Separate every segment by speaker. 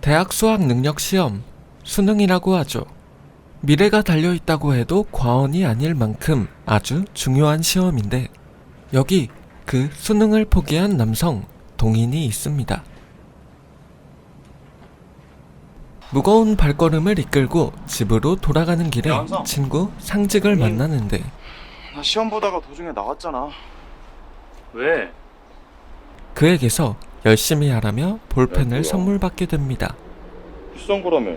Speaker 1: 대학 수학 능력 시험, 수능이라고 하죠. 미래가 달려있다고 해도 과언이 아닐 만큼 아주 중요한 시험인데 여기 그 수능을 포기한 남성 동인이 있습니다. 무거운 발걸음을 이끌고 집으로 돌아가는 길에 친구 상직을 만나는데
Speaker 2: 나 시험 보다가 도중에 나왔잖아.
Speaker 3: 왜?
Speaker 1: 그에게서 열심히 하라며 볼펜을
Speaker 2: 뭐야?
Speaker 1: 선물 받게 됩니다.
Speaker 2: 비싼 거라며.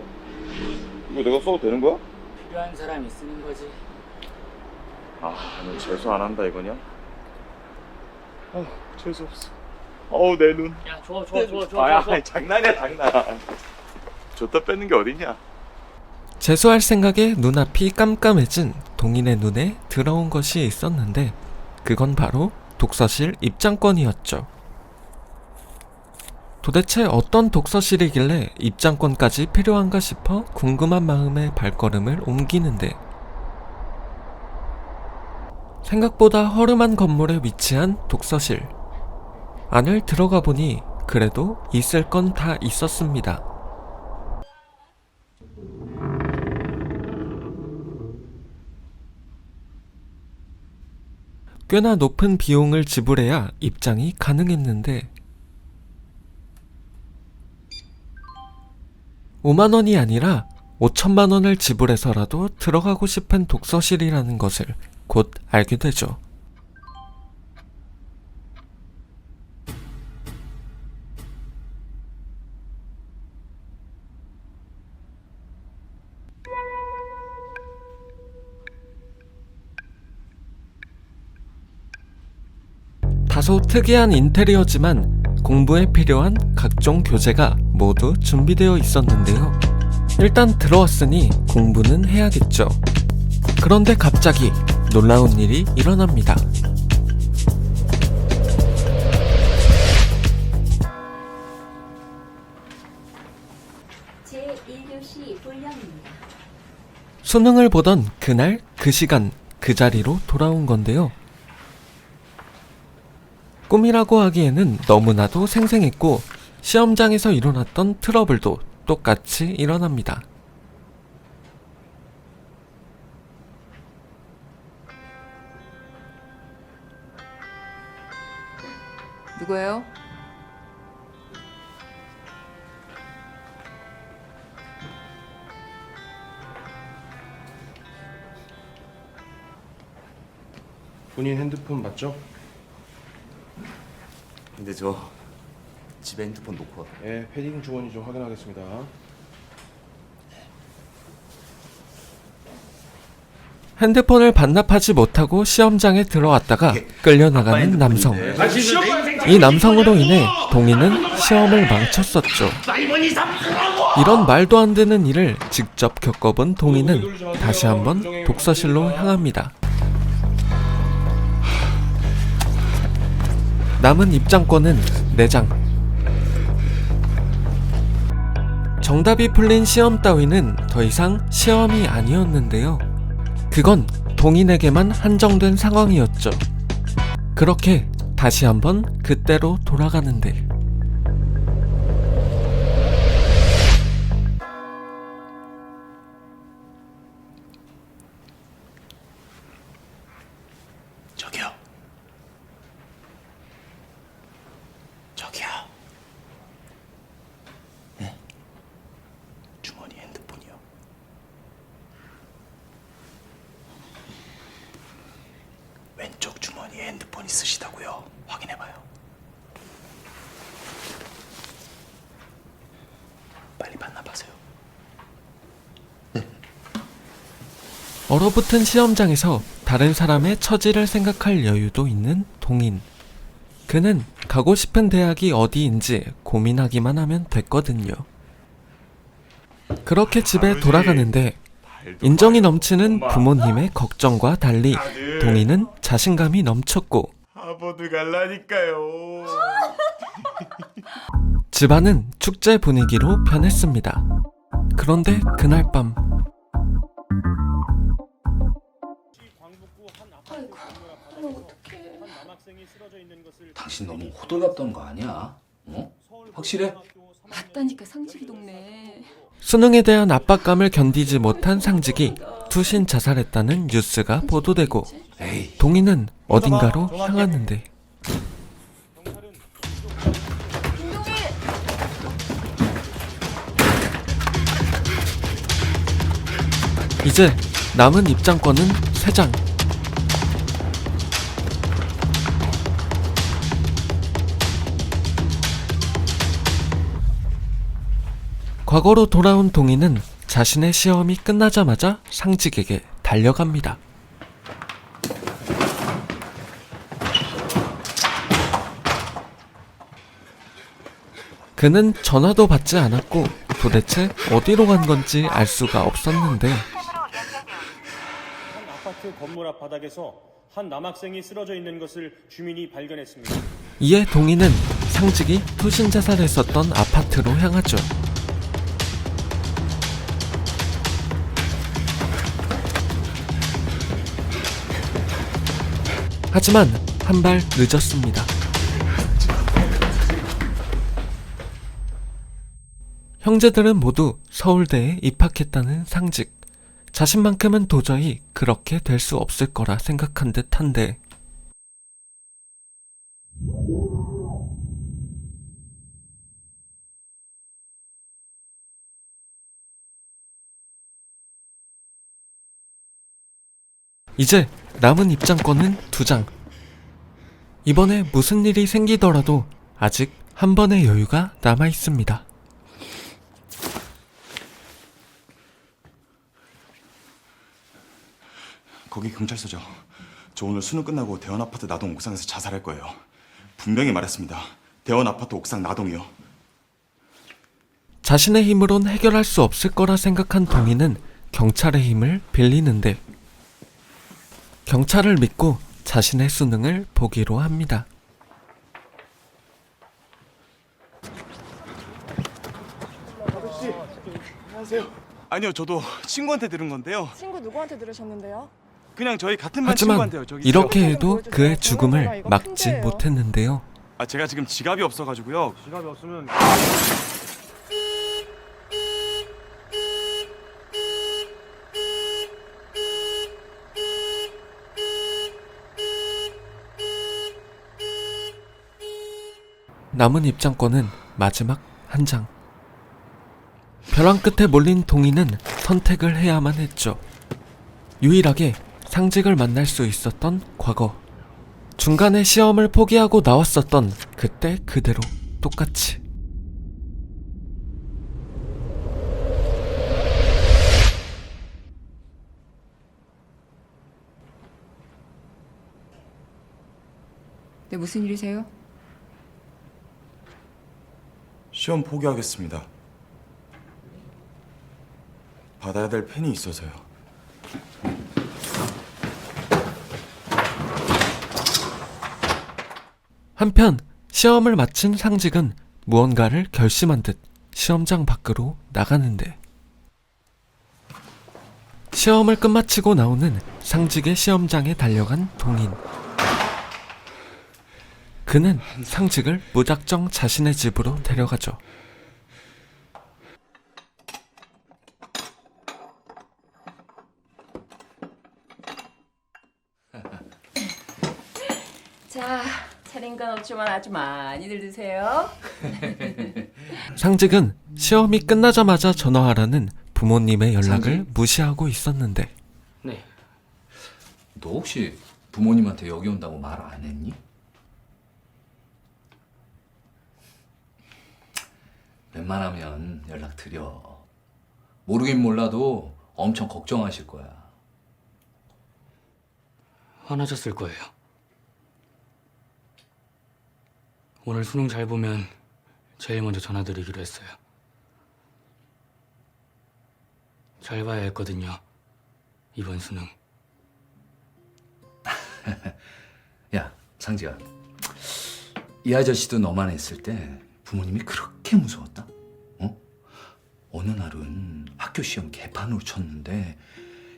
Speaker 2: 이거 내가 써도 되는 거야?
Speaker 3: 필요한 사람이 쓰는 거지.
Speaker 2: 아, 너 재수 안 한다 이거냐? 아, 재수 없어. 어우, 내 눈.
Speaker 3: 야, 좋아.
Speaker 2: 아, 장난이야, 장난. 줬다 뺏는 게 어딨냐?
Speaker 1: 재수할 생각에 눈앞이 깜깜해진 동인의 눈에 들어온 것이 있었는데 그건 바로 독서실 입장권이었죠. 도대체 어떤 독서실이길래 입장권까지 필요한가 싶어 궁금한 마음에 발걸음을 옮기는데 생각보다 허름한 건물에 위치한 독서실. 안을 들어가 보니 그래도 있을 건 다 있었습니다. 꽤나 높은 비용을 지불해야 입장이 가능했는데 5만 원이 아니라 5천만 원을 지불해서라도 들어가고 싶은 독서실이라는 것을 곧 알게 되죠. 다소 특이한 인테리어지만 공부에 필요한 각종 교재가 모두 준비되어 있었는데요. 일단 들어왔으니 공부는 해야겠죠. 그런데 갑자기 놀라운 일이 일어납니다.
Speaker 4: 제1교시 본령입니다.
Speaker 1: 수능을 보던 그날 그 시간 그 자리로 돌아온 건데요. 꿈이라고 하기에는 너무나도 생생했고 시험장에서 일어났던 트러블도 똑같이 일어납니다.
Speaker 5: 누구예요?
Speaker 6: 본인 핸드폰 맞죠?
Speaker 7: 근데 저 집에 핸드폰 놓고 왔어요.
Speaker 6: 네, 패딩 주머니 좀 확인하겠습니다.
Speaker 1: 핸드폰을 반납하지 못하고 시험장에 들어왔다가 끌려나가는 남성. 이 남성으로 인해 동인은 시험을 망쳤었죠. 이런 말도 안 되는 일을 직접 겪어본 동인은 다시 한번 독서실로 향합니다. 남은 입장권은 4장. 정답이 풀린 시험 따위는 더 이상 시험이 아니었는데요. 그건 동인에게만 한정된 상황이었죠. 그렇게 다시 한번 그때로 돌아가는데
Speaker 7: 저기요. 저기요. 네? 주머니 핸드폰이요. 왼쪽 주머니에 핸드폰 있으시다고요. 확인해봐요. 빨리 반납하세요.
Speaker 1: 얼어붙은 시험장에서 다른 사람의 처지를 생각할 여유도 있는 동인. 그는 가고 싶은 대학이 어디인지 고민하기만 하면 됐거든요. 그렇게 집에 돌아가는데 인정이 넘치는 부모님의 걱정과 달리 동인은 자신감이 넘쳤고
Speaker 2: 하버드 갈라니까요.
Speaker 1: 집안은 축제 분위기로 변했습니다. 그런데 그날 밤
Speaker 7: 당신 너무 호들갑던 거 아니야? 어? 확실해?
Speaker 5: 봤다니까 상직이 동네.
Speaker 1: 수능에 대한 압박감을 견디지 못한 상직이 투신 자살했다는 뉴스가 보도되고 동희는 어딘가로 향하는데 이제 남은 입장권은 3장. 과거로 돌아온 동희는 자신의 시험이 끝나자마자 상직에게 달려갑니다. 그는 전화도 받지 않았고 도대체 어디로 간 건지 알 수가 없었는데
Speaker 8: 아파트 건물 앞 바닥에서 한 남학생이 쓰러져 있는 것을 주민이 발견했습니다.
Speaker 1: 이에 동희는 상직이 투신 자살했었던 아파트로 향하죠. 하지만 한 발 늦었습니다. 형제들은 모두 서울대에 입학했다는 상직. 자신만큼은 도저히 그렇게 될 수 없을 거라 생각한 듯한데 이제 남은 입장권은 2장. 이번에 무슨 일이 생기더라도 아직 한 번의 여유가 남아 있습니다.
Speaker 2: 거기 경찰서죠. 저 오늘 수능 끝나고 대원 아파트 나동 옥상에서 자살할 거예요. 분명히 말했습니다. 대원 아파트 옥상 나동이요.
Speaker 1: 자신의 힘으론 해결할 수 없을 거라 생각한 동희는 경찰의 힘을 빌리는데 경찰을 믿고 자신의 수능을 보기로 합니다.
Speaker 2: 아니요, 저도 친구한테 들은 건데요.
Speaker 9: 친구 누구한테 들으셨는데요?
Speaker 2: 그냥 저희 같은 반
Speaker 1: 하지만
Speaker 2: 친구한테요. 저기
Speaker 1: 이렇게 해도 그의 죽음을 막지 못했는데요.
Speaker 2: 제가 지금 지갑이 없어가지고요.
Speaker 8: 지갑이 없으면
Speaker 1: 남은 입장권은 마지막 한 장. 벼랑 끝에 몰린 동희는 선택을 해야만 했죠. 유일하게 상직을 만날 수 있었던 과거. 중간에 시험을 포기하고 나왔었던 그때 그대로 똑같이.
Speaker 5: 네, 무슨 일이세요?
Speaker 2: 시험 포기하겠습니다. 받아야 될 펜이 있어서요.
Speaker 1: 한편 시험을 마친 상직은 무언가를 결심한 듯 시험장 밖으로 나가는데 시험을 끝마치고 나오는 상직의 시험장에 달려간 동인. 그는 상직을 무작정 자신의 집으로 데려가죠.
Speaker 5: 자, 차린 건 없지만 아주 많이들 드세요.
Speaker 1: 상직은 시험이 끝나자마자 전화하라는 부모님의 연락을 무시하고 있었는데
Speaker 3: 네.
Speaker 7: 너 혹시 부모님한테 여기 온다고 말 안 했니? 웬만하면 연락 드려. 모르긴 몰라도 엄청 걱정하실 거야.
Speaker 3: 화나셨을 거예요. 오늘 수능 잘 보면 제일 먼저 전화드리기로 했어요. 잘 봐야 했거든요. 이번 수능.
Speaker 7: 야, 상지야. 이 아저씨도 너만 했을 때 부모님이 그렇게 무서웠다? 어? 어느 날은 학교 시험 개판으로 쳤는데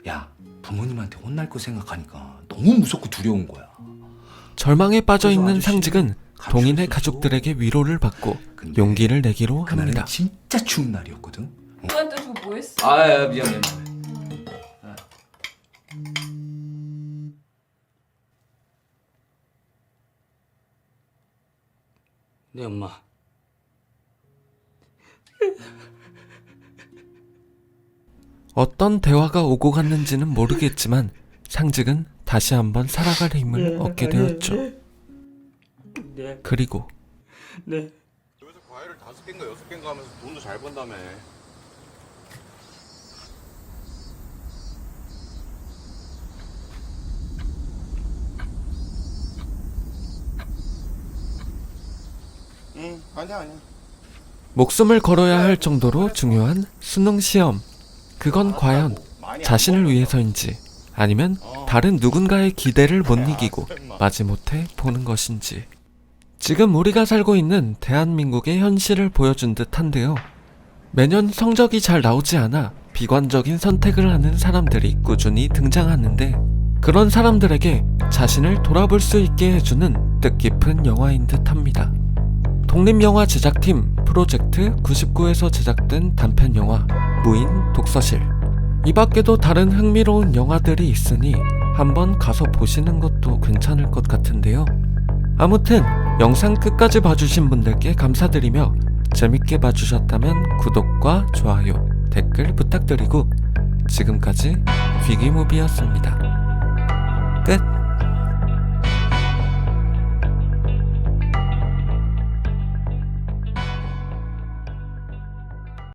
Speaker 7: 야, 부모님한테 혼날 거 생각하니까 너무 무섭고 두려운 거야.
Speaker 1: 절망에 빠져있는 상직은 동인의 가족들에게 위로를 받고
Speaker 7: 근데
Speaker 1: 용기를 내기로
Speaker 7: 그날은
Speaker 1: 합니다.
Speaker 7: 진짜 추운 날이었거든.
Speaker 5: 그건 또 지금 뭐했어?
Speaker 7: 아, 미안.
Speaker 3: 네 엄마.
Speaker 1: 어떤 대화가 오고 갔는지는 모르겠지만 상직은 다시 한번 살아갈 힘을 얻게 되었죠.
Speaker 3: 네.
Speaker 1: 그리고
Speaker 3: 네.
Speaker 6: 여기서 과일을 5개인가 6개인가 하면서 돈도 잘 번다며. 응, 아니야.
Speaker 1: 목숨을 걸어야 할 정도로 중요한 수능 시험. 그건 과연 자신을 위해서인지 아니면 다른 누군가의 기대를 못 이기고 마지못해 보는 것인지. 지금 우리가 살고 있는 대한민국의 현실을 보여준 듯한데요. 매년 성적이 잘 나오지 않아 비관적인 선택을 하는 사람들이 꾸준히 등장하는데 그런 사람들에게 자신을 돌아볼 수 있게 해주는 뜻깊은 영화인 듯합니다. 독립영화 제작팀 프로젝트 99에서 제작된 단편영화 무인 독서실. 이 밖에도 다른 흥미로운 영화들이 있으니 한번 가서 보시는 것도 괜찮을 것 같은데요. 아무튼 영상 끝까지 봐주신 분들께 감사드리며 재밌게 봐주셨다면 구독과 좋아요, 댓글 부탁드리고 지금까지 귀기무비였습니다. 끝.